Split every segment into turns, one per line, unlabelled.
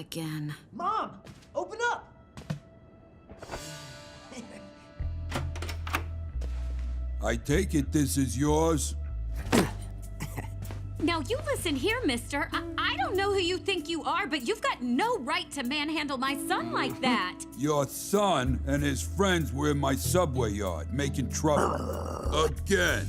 again.
Mom, open up!
I take it this is yours?
Now you listen here, mister. I don't know who you think you are, but you've got no right to manhandle my son like that.
Your son and his friends were in my subway yard, making trouble. Again.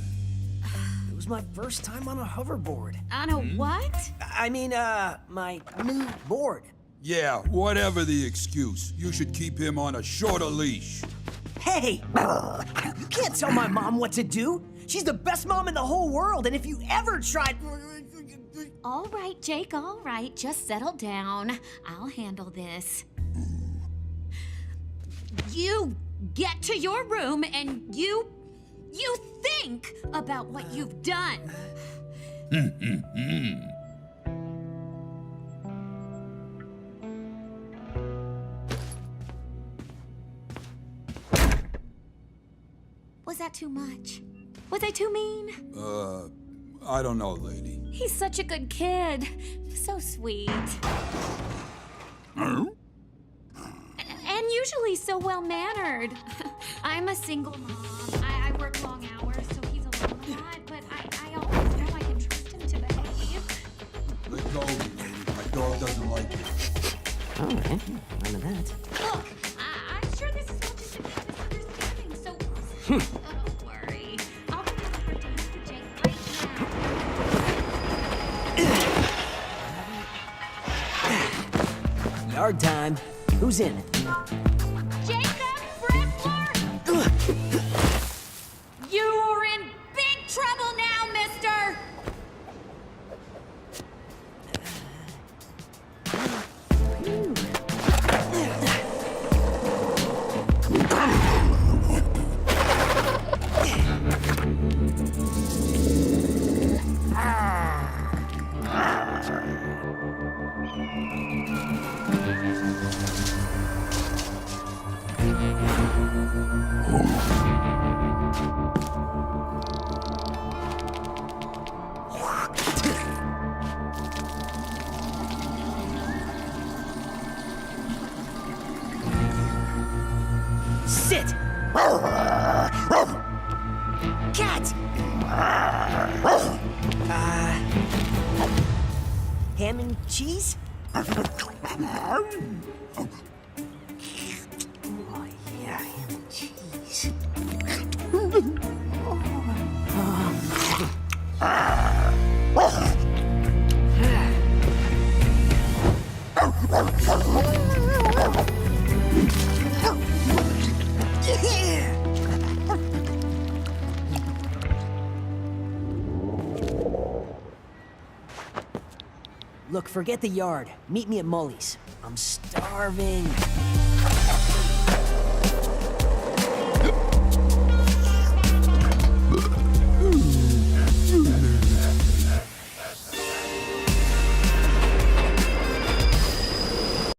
It was my first time on a hoverboard.
On a what?
I mean, my new board.
Yeah, whatever the excuse. You should keep him on a shorter leash.
Hey! You can't tell my mom what to do. She's the best mom in the whole world, and if you ever tried...
All right, Jake, all right. Just settle down. I'll handle this. You get to your room and you think about what you've done. Was that too much? Was I too mean?
I don't know, lady.
He's such a good kid. So sweet. And usually so well-mannered. I'm a single mom. I work long hours, so he's alone a lot, but I always know I can trust him to behave.
Let go of me, lady. My dog doesn't like you.
All right, none of that.
Look, I'm sure this is all just a big misunderstanding, so don't worry. I'll bring up for dinner for Jake right now.
Yard time. Who's in?
Jacob Brimler! You're in big trouble now, mister!
Sit! Cat! Ham and cheese? Oh, yeah, ham and cheese. Look, forget the yard. Meet me at Mully's. I'm starving.